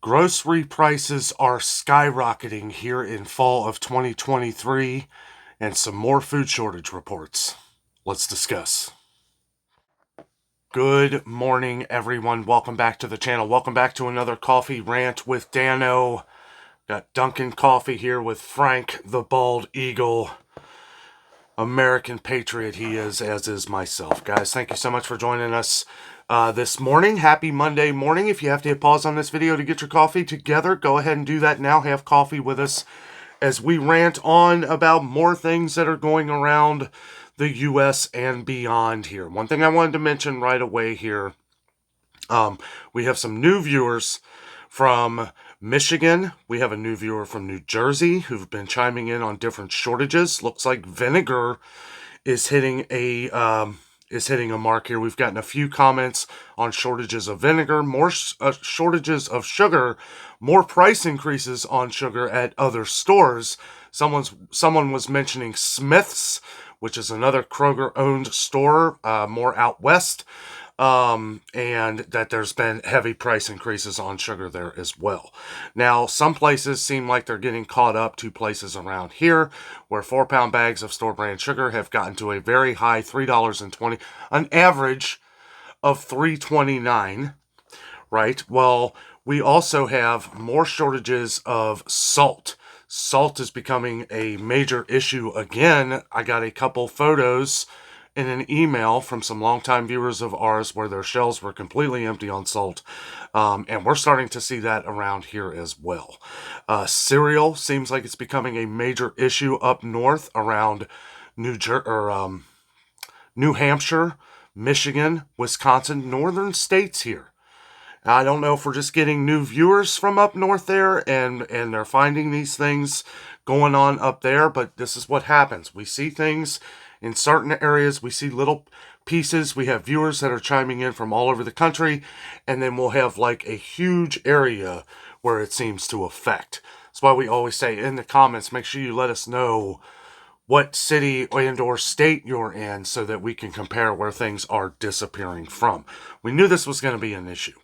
Grocery prices are skyrocketing here in fall of 2023, and some more food shortage reports. Let's discuss. Good morning, everyone. Welcome back to the channel. Welcome back to another coffee rant with Dano. Got Dunkin' Coffee here with Frank, the bald eagle. American patriot he is, as is myself. Guys, thank you so much for joining us this morning. Happy Monday morning. If you have to hit pause on this video to get your coffee together, go ahead and do that now. Have coffee with us as we rant on about more things that are going around the U.S. and beyond here. One thing I wanted to mention right away here, we have some new viewers from Michigan. We have a new viewer from New Jersey who've been chiming in on different shortages. Looks like vinegar is hitting a mark here. We've gotten a few comments on shortages of vinegar, more shortages of sugar, more price increases on sugar at other stores. Someone was mentioning Smith's, which is another Kroger-owned store, more out west. And that there's been heavy price increases on sugar there as well. Now, some places seem like they're getting caught up to places around here where 4-pound bags of store brand sugar have gotten to a very high $3.20, an average of $3.29, right? Well, we also have more shortages of salt. Salt is becoming a major issue again. I got a couple photos in an email from some longtime viewers of ours where their shelves were completely empty on salt. And we're starting to see that around here as well. Cereal seems like it's becoming a major issue up north around New Hampshire, Michigan, Wisconsin, northern states here. I don't know if we're just getting new viewers from up north there and they're finding these things going on up there, but this is what happens. We see things in certain areas, we see little pieces. We have viewers that are chiming in from all over the country, and then we'll have like a huge area where it seems to affect. That's why we always say in the comments, make sure you let us know what city and or state you're in so that we can compare where things are disappearing from. We knew this was going to be an issue.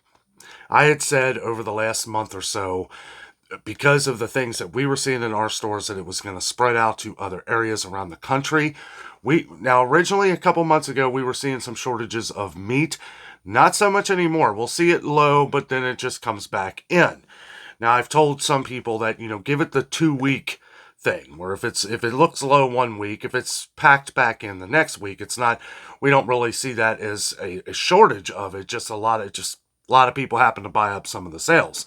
I had said over the last month or so, because of the things that we were seeing in our stores, that it was going to spread out to other areas around the country. Now, originally, a couple months ago, we were seeing some shortages of meat. Not so much anymore. We'll see it low, but then it just comes back in. Now, I've told some people that, give it the 2-week thing, where if it looks low one week, if it's packed back in the next week, it's not, we don't really see that as a shortage of it. Just a lot of people happen to buy up some of the sales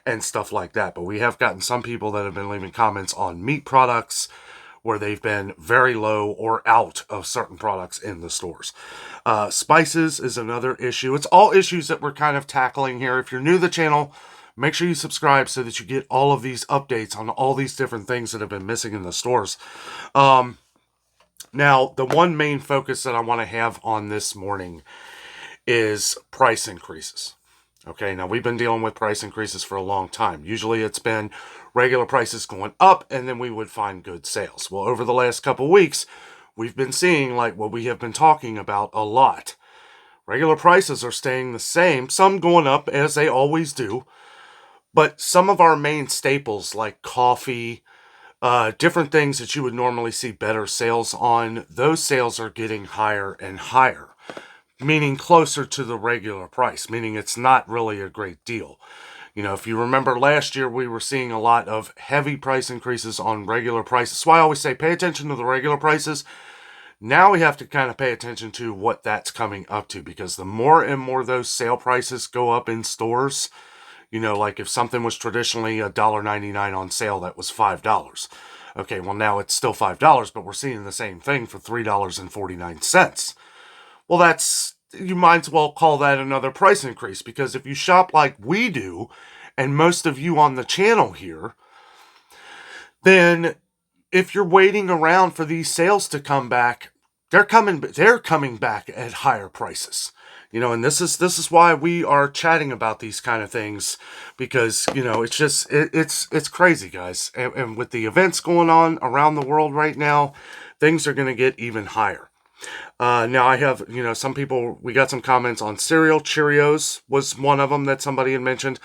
and stuff like that. But we have gotten some people that have been leaving comments on meat products where they've been very low or out of certain products in the stores. Spices is another issue. It's all issues that we're kind of tackling here. If you're new to the channel, make sure you subscribe so that you get all of these updates on all these different things that have been missing in the stores. Now, the one main focus that I want to have on this morning is price increases. Okay, now we've been dealing with price increases for a long time. Usually it's been regular prices going up and then we would find good sales. Well, over the last couple weeks, we've been seeing like what we have been talking about a lot. Regular prices are staying the same, some going up as they always do, but some of our main staples like coffee, different things that you would normally see better sales on, those sales are getting higher and higher. Meaning closer to the regular price, meaning it's not really a great deal. If you remember last year, we were seeing a lot of heavy price increases on regular prices. That's why I always say pay attention to the regular prices. Now we have to kind of pay attention to what that's coming up to, because the more and more those sale prices go up in stores, like if something was traditionally $1.99 on sale, that was $5. Okay, well now it's still $5, but we're seeing the same thing for $3.49. Well, you might as well call that another price increase, because if you shop like we do, and most of you on the channel here, then if you're waiting around for these sales to come back, they're coming back at higher prices. And this is why we are chatting about these kind of things, because, it's just, it's crazy, guys. And with the events going on around the world right now, things are going to get even higher. Now I have, some people, we got some comments on cereal. Cheerios was one of them that somebody had mentioned.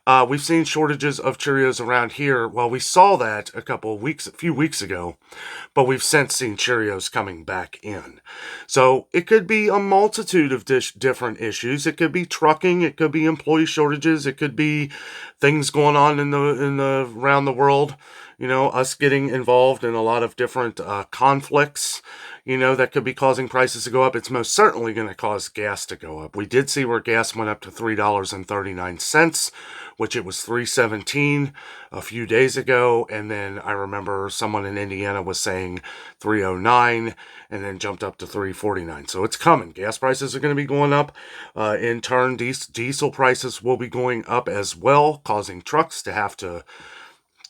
We've seen shortages of Cheerios around here. Well, we saw that a few weeks ago, but we've since seen Cheerios coming back in. So it could be a multitude of different issues. It could be trucking. It could be employee shortages. It could be things going on in the around the world. Us getting involved in a lot of different conflicts. That could be causing prices to go up. It's most certainly going to cause gas to go up. We did see where gas went up to $3.39, which it was $3.17 a few days ago. And then I remember someone in Indiana was saying $3.09 and then jumped up to $3.49. So it's coming. Gas prices are going to be going up. In turn, diesel prices will be going up as well, causing trucks to have to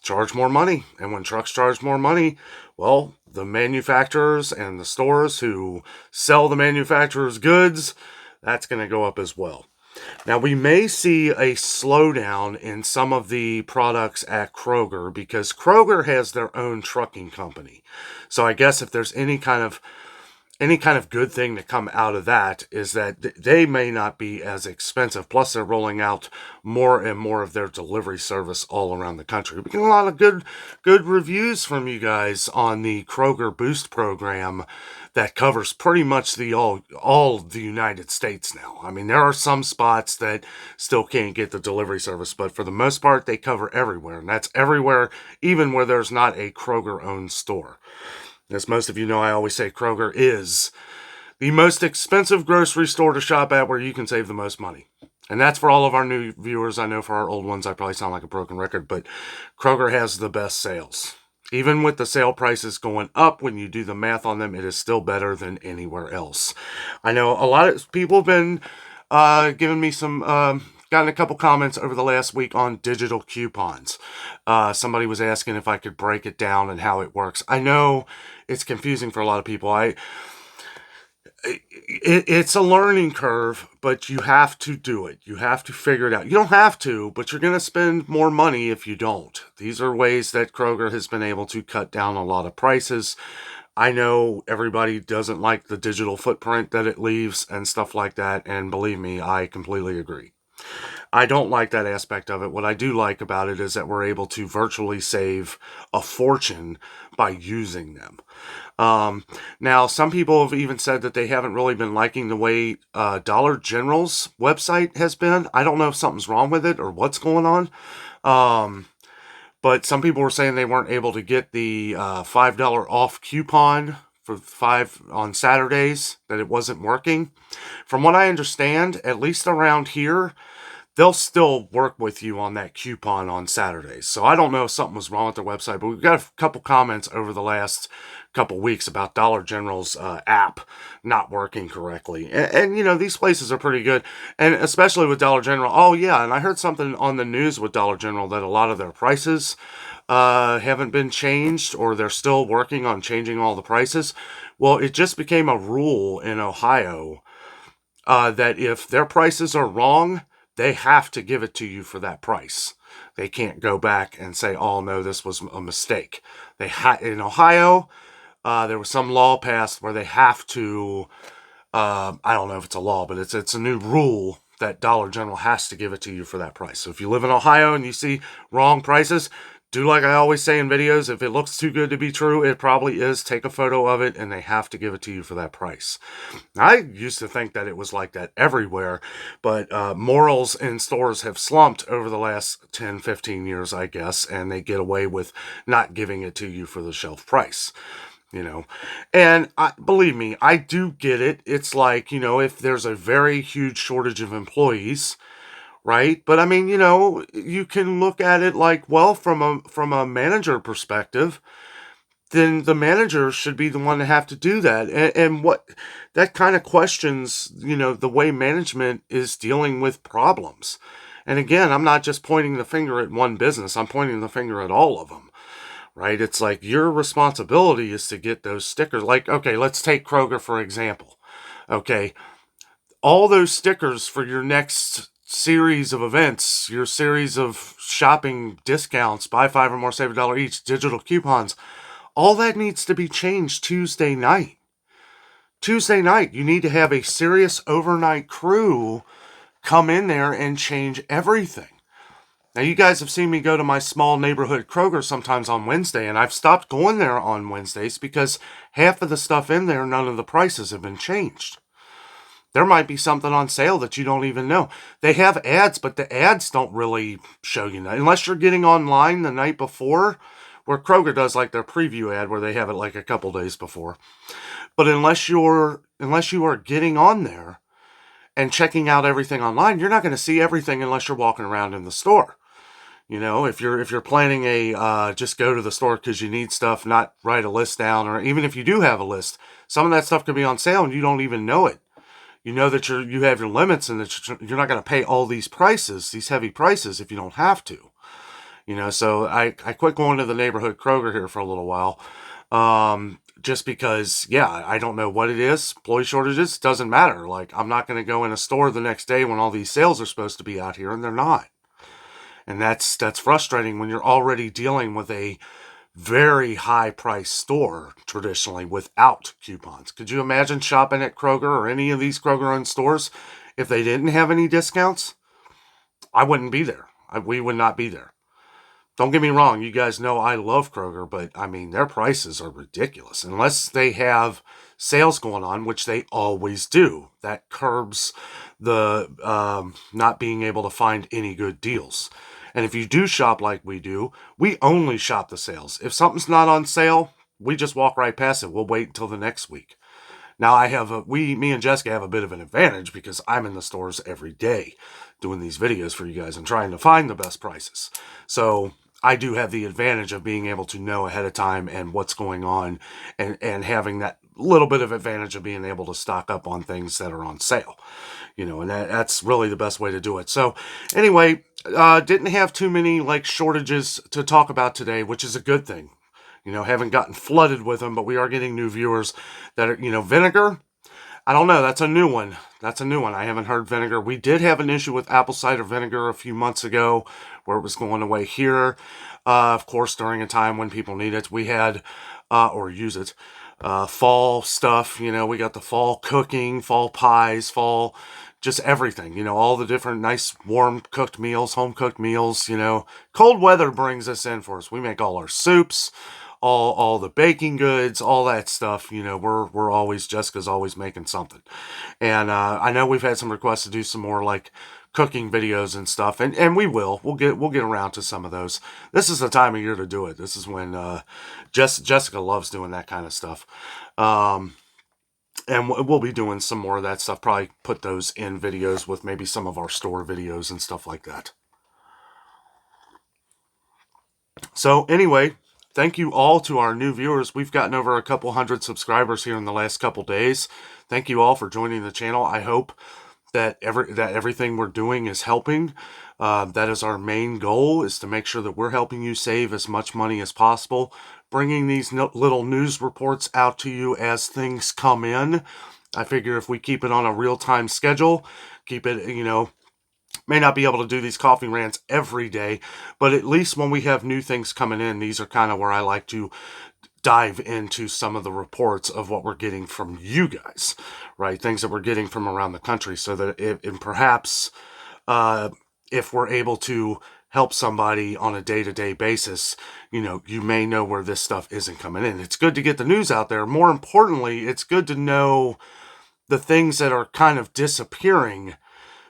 charge more money. And when trucks charge more money, well, the manufacturers and the stores who sell the manufacturers' goods, that's going to go up as well. Now, we may see a slowdown in some of the products at Kroger because Kroger has their own trucking company. So I guess if there's any kind of good thing to come out of that is that they may not be as expensive. Plus, they're rolling out more and more of their delivery service all around the country. We get a lot of good reviews from you guys on the Kroger Boost program that covers pretty much all the United States now. I mean, there are some spots that still can't get the delivery service, but for the most part, they cover everywhere, and that's everywhere, even where there's not a Kroger-owned store. As most of you know, I always say Kroger is the most expensive grocery store to shop at where you can save the most money. And that's for all of our new viewers. I know for our old ones, I probably sound like a broken record, but Kroger has the best sales. Even with the sale prices going up, when you do the math on them, it is still better than anywhere else. I know a lot of people have been giving me gotten a couple comments over the last week on digital coupons. Somebody was asking if I could break it down and how it works. I know it's confusing for a lot of people. It's a learning curve, but you have to do it. You have to figure it out. You don't have to, but you're going to spend more money if you don't. These are ways that Kroger has been able to cut down a lot of prices. I know everybody doesn't like the digital footprint that it leaves and stuff like that, and believe me, I completely agree. I don't like that aspect of it. What I do like about it is that we're able to virtually save a fortune by using them. Now, some people have even said that they haven't really been liking the way Dollar General's website has been. I don't know if something's wrong with it or what's going on. But some people were saying they weren't able to get the $5 off coupon for 5 on Saturdays, that it wasn't working. From what I understand, at least around here, they'll still work with you on that coupon on Saturdays. So I don't know if something was wrong with their website, but we've got a couple comments over the last couple weeks about Dollar General's app not working correctly. And these places are pretty good, and especially with Dollar General. Oh, yeah, and I heard something on the news with Dollar General that a lot of their prices haven't been changed, or they're still working on changing all the prices. Well, it just became a rule in Ohio that if their prices are wrong, they have to give it to you for that price. They can't go back and say, oh, no, this was a mistake. In Ohio, there was some law passed where they have to, I don't know if it's a law, but it's a new rule that Dollar General has to give it to you for that price. So if you live in Ohio and you see wrong prices, do like I always say in videos, if it looks too good to be true, it probably is. Take a photo of it, and they have to give it to you for that price. I used to think that it was like that everywhere, but morals in stores have slumped over the last 10, 15 years, I guess, and they get away with not giving it to you for the shelf price. And believe me, I do get it. It's like, if there's a very huge shortage of employees, right? But I mean, you can look at it like, well, from a manager perspective, then the manager should be the one to have to do that. And what that kind of questions, the way management is dealing with problems. And again, I'm not just pointing the finger at one business, I'm pointing the finger at all of them. Right? It's like your responsibility is to get those stickers. Like, okay, let's take Kroger for example. Okay, all those stickers for your next series of events, your series of shopping discounts, buy 5 or more, save $1 each, digital coupons, all that needs to be changed Tuesday night. Tuesday night, you need to have a serious overnight crew come in there and change everything. Now, you guys have seen me go to my small neighborhood Kroger sometimes on Wednesday, and I've stopped going there on Wednesdays because half of the stuff in there, none of the prices have been changed. There might be something on sale that you don't even know. They have ads, but the ads don't really show you that. Unless you're getting online the night before, where Kroger does like their preview ad where they have it like a couple days before. But unless you are getting on there and checking out everything online, you're not going to see everything unless you're walking around in the store. You know, if you're planning a just go to the store because you need stuff, not write a list down, or even if you do have a list, some of that stuff could be on sale and you don't even know it. You know that you have your limits and that you're not going to pay all these prices, these heavy prices, if you don't have to. You know, so I quit going to the neighborhood Kroger here for a little while. Just because, yeah, I don't know what it is. Employee shortages, doesn't matter. Like, I'm not going to go in a store the next day when all these sales are supposed to be out here and they're not. And that's frustrating when you're already dealing with a very high price store traditionally without coupons. Could you imagine shopping at Kroger or any of these Kroger owned stores if they didn't have any discounts? I wouldn't be there. We would not be there. Don't get me wrong, you guys know I love Kroger, but I mean, their prices are ridiculous. Unless they have sales going on, which they always do. That curbs the not being able to find any good deals. And if you do shop like we do, we only shop the sales. If something's not on sale, we just walk right past it. We'll wait until the next week. Now me and Jessica have a bit of an advantage because I'm in the stores every day doing these videos for you guys and trying to find the best prices. So I do have the advantage of being able to know ahead of time and what's going on and having that little bit of advantage of being able to stock up on things that are on sale. You know, and that's really the best way to do it. So anyway, didn't have too many like shortages to talk about today, which is a good thing. You know, haven't gotten flooded with them, but we are getting new viewers that are, vinegar. I don't know. That's a new one. I haven't heard vinegar. We did have an issue with apple cider vinegar a few months ago where it was going away here. Of course, during a time when people need it, we had, or use it, fall stuff. You know, we got the fall cooking, fall pies, fall, just everything. All the different nice warm cooked meals, home cooked meals. Cold weather brings us in for us. We make all our soups, all the baking goods, all that stuff. We're always, Jessica's always making something. And I know we've had some requests to do some more like cooking videos and stuff, and we'll get around to some of those. This is the time of year to do it. This is when Jessica loves doing that kind of stuff. And we'll be doing some more of that stuff. Probably put those in videos with maybe some of our store videos and stuff like that. So anyway, thank you all to our new viewers. We've gotten over a couple hundred subscribers here in the last couple days. Thank you all for joining the channel. I hope that everything we're doing is helping. That is our main goal, is to make sure that we're helping you save as much money as possible, bringing these little news reports out to you as things come in. I figure if we keep it on a real-time schedule, keep it, may not be able to do these coffee rants every day, but at least when we have new things coming in, these are kind of where I like to dive into some of the reports of what we're getting from you guys, right? Things that we're getting from around the country, so that perhaps if we're able to help somebody on a day-to-day basis, you may know where this stuff isn't coming in. It's good to get the news out there. More importantly, it's good to know the things that are kind of disappearing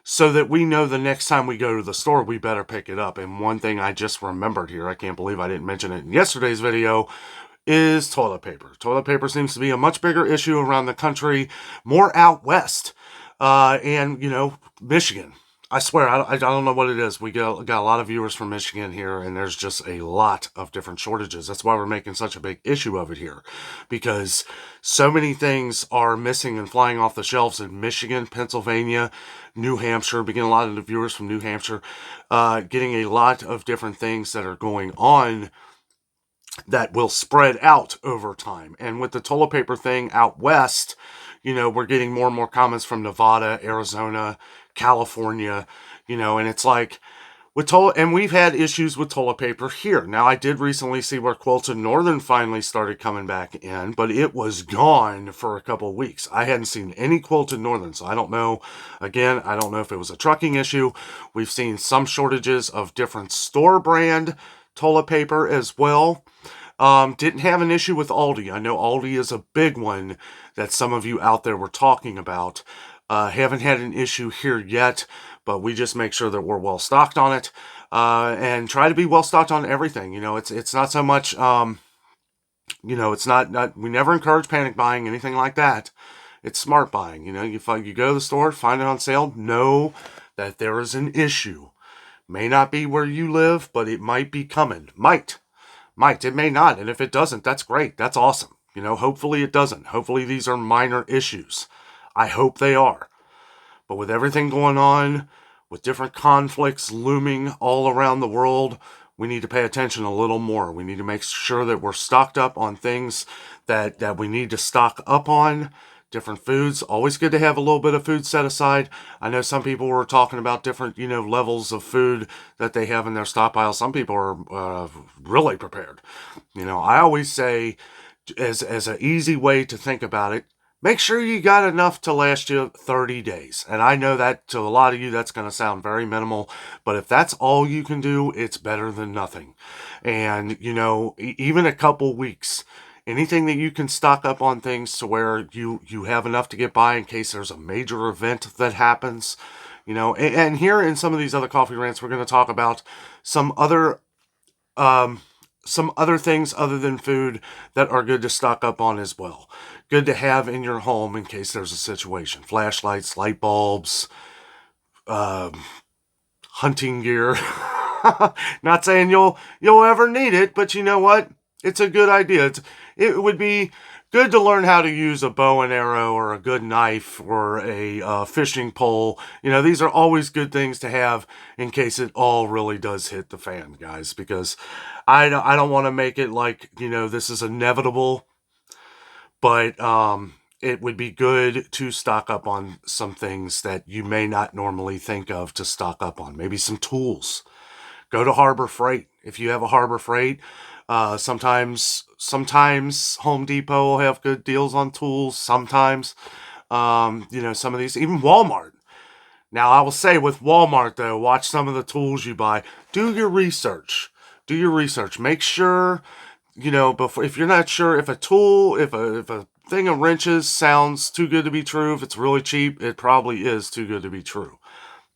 so that we know the next time we go to the store, we better pick it up. And one thing I just remembered here, I can't believe I didn't mention it in yesterday's video, is toilet paper. Toilet paper seems to be a much bigger issue around the country, more out west, and, Michigan. I swear, I don't know what it is. We got a lot of viewers from Michigan here, and there's just a lot of different shortages. That's why we're making such a big issue of it here, because so many things are missing and flying off the shelves in Michigan, Pennsylvania, New Hampshire. Beginning a lot of the viewers from New Hampshire, getting a lot of different things that are going on that will spread out over time. And with the toilet paper thing out west, we're getting more and more comments from Nevada, Arizona, California, and it's like, And we've had issues with toilet paper here. Now, I did recently see where Quilted Northern finally started coming back in, but it was gone for a couple of weeks. I hadn't seen any Quilted Northern, so I don't know. Again, I don't know if it was a trucking issue. We've seen some shortages of different store brand toilet paper as well. Didn't have an issue with Aldi. I know Aldi is a big one that some of you out there were talking about. Haven't had an issue here yet, but we just make sure that we're well stocked on it, and try to be well stocked on everything. It's not so much, it's not we never encourage panic buying, anything like that. It's smart buying. You go to the store, find it on sale, know that there is an issue. May not be where you live, but it might be coming. Might. It may not. And if it doesn't, that's great. That's awesome. Hopefully it doesn't. Hopefully these are minor issues. I hope they are. But with everything going on, with different conflicts looming all around the world, we need to pay attention a little more. We need to make sure that we're stocked up on things that we need to stock up on. Different foods. Always good to have a little bit of food set aside. I know some people were talking about different, levels of food that they have in their stockpile. Some people are really prepared. I always say, as an easy way to think about it, make sure you got enough to last you 30 days. And I know that to a lot of you, that's going to sound very minimal. But if that's all you can do, it's better than nothing. And, even a couple weeks, anything that you can stock up on things to where you have enough to get by in case there's a major event that happens. And here in some of these other coffee rants, we're going to talk about some other things other than food that are good to stock up on as well. Good to have in your home in case there's a situation. Flashlights, light bulbs, hunting gear. Not saying you'll ever need it, but you know what? It's a good idea. It would be good to learn how to use a bow and arrow or a good knife or a fishing pole. These are always good things to have in case it all really does hit the fan, guys, because I don't want to make it like, this is inevitable, but it would be good to stock up on some things that you may not normally think of to stock up on. Maybe some tools. Go to Harbor Freight. If you have a Harbor Freight, sometimes Home Depot will have good deals on tools. Sometimes, some of these, even Walmart. Now, I will say with Walmart, though, watch some of the tools you buy. Do your research. Make sure, before, if you're not sure if a tool, if a thing of wrenches sounds too good to be true, if it's really cheap, it probably is too good to be true.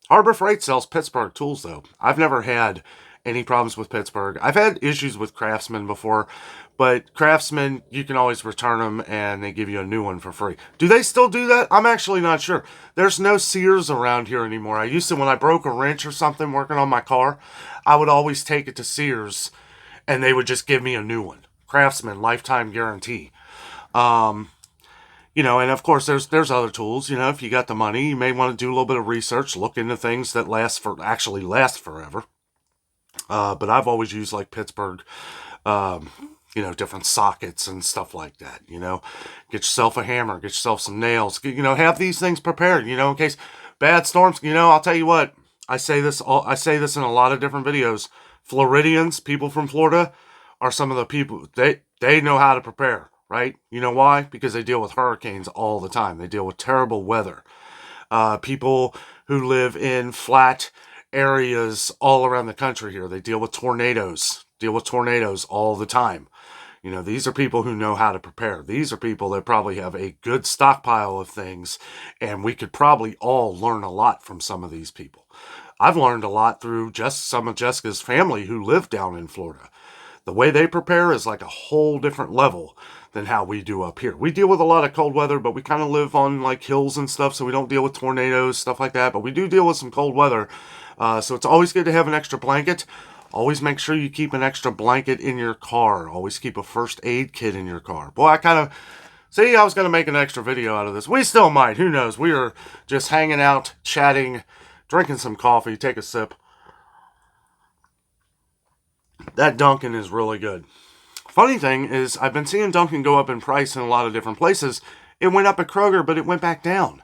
Harbor Freight sells Pittsburgh tools, though. I've never had any problems with Pittsburgh. I've had issues with Craftsman before, but Craftsman, you can always return them and they give you a new one for free. Do they still do that? I'm actually not sure. There's no Sears around here anymore. I used to, when I broke a wrench or something working on my car, I would always take it to Sears and they would just give me a new one. Craftsman, lifetime guarantee. And of course there's other tools. If you got the money, you may want to do a little bit of research, look into things that actually last forever. But I've always used like Pittsburgh, different sockets and stuff like that. Get yourself a hammer, get yourself some nails. Have these things prepared. In case bad storms. I'll tell you what. I say this in a lot of different videos. Floridians, people from Florida, are some of the people they know how to prepare. Right? You know why? Because they deal with hurricanes all the time. They deal with terrible weather. People who live in flat areas all around the country here, they deal with tornadoes all the time. These are people who know how to prepare. These are people that probably have a good stockpile of things, and we could probably all learn a lot from some of these people. I've learned a lot through just some of Jessica's family who live down in Florida. The way they prepare is like a whole different level than how we do up here. We deal with a lot of cold weather, but we kind of live on like hills and stuff, so we don't deal with tornadoes, stuff like that, but we do deal with some cold weather. So it's always good to have an extra blanket. Always make sure you keep an extra blanket in your car. Always keep a first aid kit in your car. Boy, I was going to make an extra video out of this. We still might. Who knows? We are just hanging out, chatting, drinking some coffee. Take a sip. That Dunkin' is really good. Funny thing is, I've been seeing Dunkin' go up in price in a lot of different places. It went up at Kroger, but it went back down.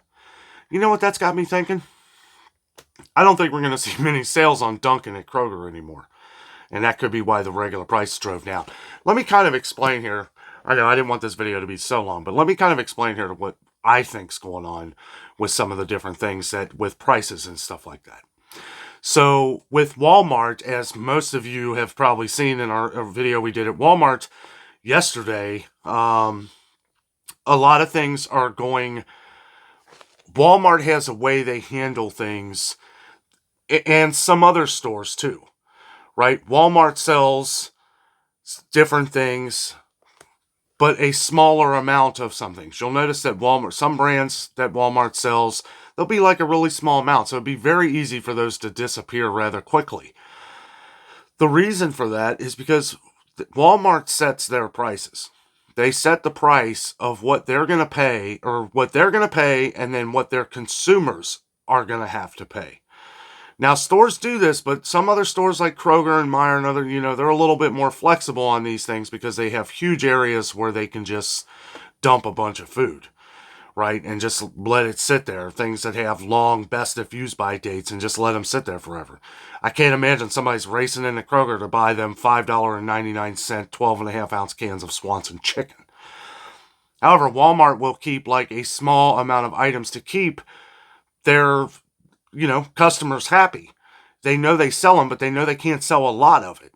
You know what that's got me thinking? I don't think we're going to see many sales on Dunkin' at Kroger anymore. And that could be why the regular price drove down. Let me kind of explain here. I know I didn't want this video to be so long, but let me kind of explain here what I think's going on with some of the different things that with prices and stuff like that. So with Walmart, as most of you have probably seen in our video we did at Walmart yesterday, a lot of things are going. Walmart has a way they handle things, and some other stores too, right? Walmart sells different things, but a smaller amount of some things. You'll notice that some brands that Walmart sells, they'll be like a really small amount, so it'd be very easy for those to disappear rather quickly. The reason for that is because Walmart sets their prices. They set the price of what they're going to pay, and then what their consumers are going to have to pay. Now, stores do this, but some other stores like Kroger and Meijer and other, they're a little bit more flexible on these things because they have huge areas where they can just dump a bunch of food, right? And just let it sit there. Things that have long best if used by dates and just let them sit there forever. I can't imagine somebody's racing into Kroger to buy them $5.99 12.5-ounce cans of Swanson chicken. However, Walmart will keep like a small amount of items to keep their customers happy. They know they sell them, but they know they can't sell a lot of it.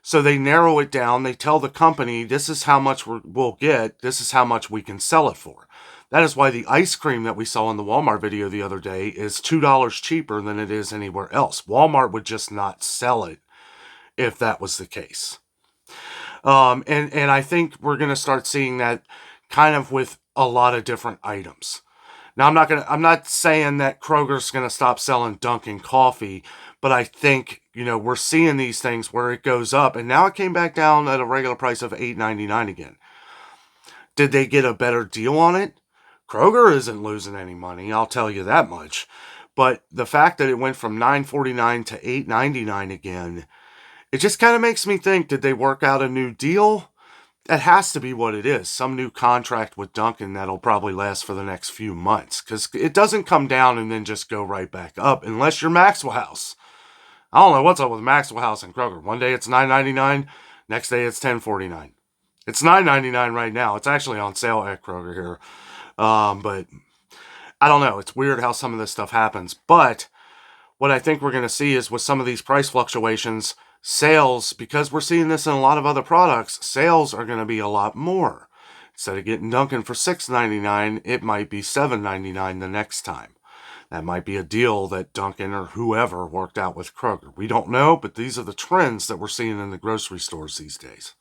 So they narrow it down. They tell the company, this is how much we'll get. This is how much we can sell it for. That is why the ice cream that we saw in the Walmart video the other day is $2 cheaper than it is anywhere else. Walmart would just not sell it if that was the case. And I think we're going to start seeing that kind of with a lot of different items. Now, I'm not saying that Kroger's going to stop selling Dunkin' coffee, but I think, we're seeing these things where it goes up, and now it came back down at a regular price of $8.99 again. Did they get a better deal on it? Kroger isn't losing any money, I'll tell you that much. But the fact that it went from $9.49 to $8.99 again, it just kind of makes me think, did they work out a new deal? That has to be what it is. Some new contract with Dunkin' that'll probably last for the next few months. Because it doesn't come down and then just go right back up. Unless you're Maxwell House. I don't know what's up with Maxwell House and Kroger. One day it's $9.99. Next day it's $10.49. It's $9.99 right now. It's actually on sale at Kroger here. But I don't know. It's weird how some of this stuff happens. But what I think we're going to see is with some of these price fluctuations, sales, because we're seeing this in a lot of other products, sales are going to be a lot more. Instead of getting Dunkin' for $6.99, it might be $7.99 the next time. That might be a deal that Dunkin' or whoever worked out with Kroger. We don't know, but these are the trends that we're seeing in the grocery stores these days.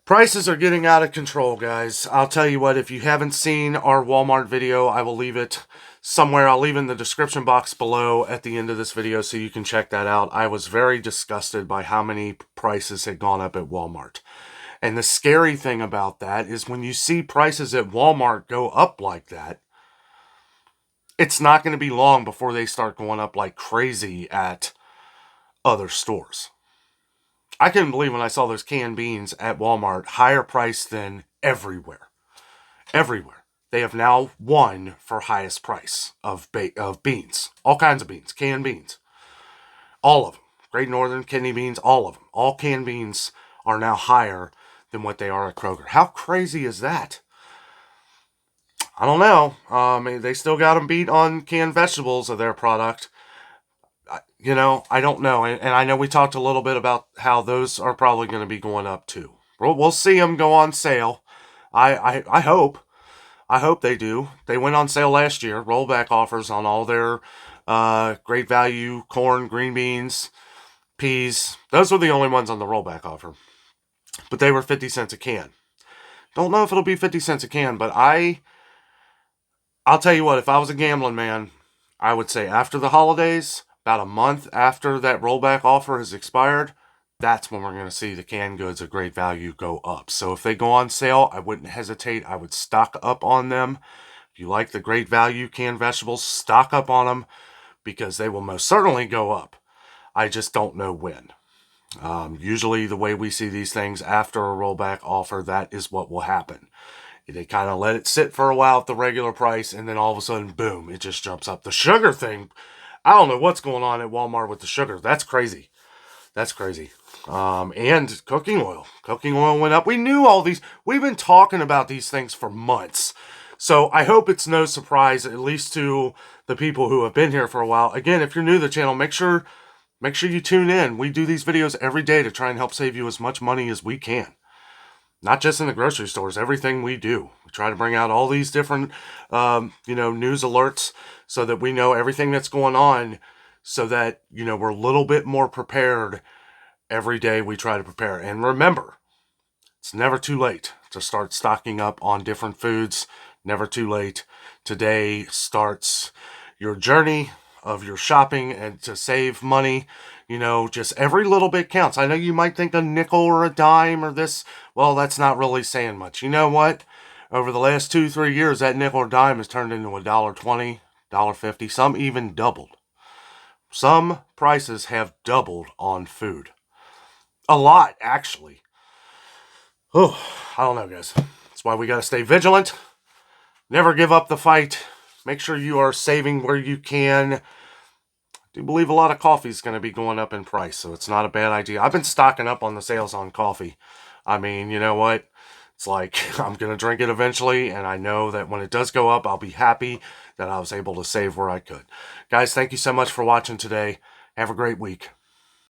Prices are getting out of control, guys. I'll tell you what, if you haven't seen our Walmart video, I will leave it somewhere. I'll leave in the description box below at the end of this video so you can check that out. I was very disgusted by how many prices had gone up at Walmart. And the scary thing about that is when you see prices at Walmart go up like that, it's not going to be long before they start going up like crazy at other stores. I couldn't believe when I saw those canned beans at Walmart, higher price than everywhere. Everywhere. They have now won for highest price of beans. All kinds of beans. Canned beans. All of them. Great Northern, kidney beans, all of them. All canned beans are now higher than what they are at Kroger. How crazy is that? I don't know. They still got them beat on canned vegetables of their product. I don't know. And I know we talked a little bit about how those are probably going to be going up too. We'll see them go on sale. I hope. I hope they do. They went on sale last year. Rollback offers on all their great value corn, green beans, peas. Those were the only ones on the rollback offer. But they were 50 cents a can. Don't know if it'll be 50 cents a can, but I'll tell you what, if I was a gambling man, I would say after the holidays, about a month after that rollback offer has expired, that's when we're going to see the canned goods of great value go up. So if they go on sale, I wouldn't hesitate. I would stock up on them. If you like the great value canned vegetables, stock up on them because they will most certainly go up. I just don't know when. Usually the way we see these things after a rollback offer, that is what will happen. They kind of let it sit for a while at the regular price, and then all of a sudden, boom, it just jumps up. The sugar thing, I don't know what's going on at Walmart with the sugar. That's crazy. That's crazy. And cooking oil. Cooking oil went up. We knew all these. We've been talking about these things for months. So I hope it's no surprise, at least to the people who have been here for a while. Again, if you're new to the channel, make sure you tune in. We do these videos every day to try and help save you as much money as we can. Not just in the grocery stores, everything we do. We try to bring out all these different, news alerts so that we know everything that's going on, so that, we're a little bit more prepared every day. We try to prepare. And remember, it's never too late to start stocking up on different foods. Never too late. Today starts your journey of your shopping and to save money. Just every little bit counts. I know you might think a nickel or a dime or this. Well, that's not really saying much. You know what? Over the last 2-3 years, that nickel or dime has turned into $1.20, $1.50. Some even doubled. Some prices have doubled on food. A lot, actually. Oh, I don't know, guys. That's why we got to stay vigilant. Never give up the fight. Make sure you are saving where you can. I do believe a lot of coffee is going to be going up in price, so it's not a bad idea. I've been stocking up on the sales on coffee. I mean, you know what? It's like I'm going to drink it eventually, and I know that when it does go up, I'll be happy that I was able to save where I could. Guys, thank you so much for watching today. Have a great week.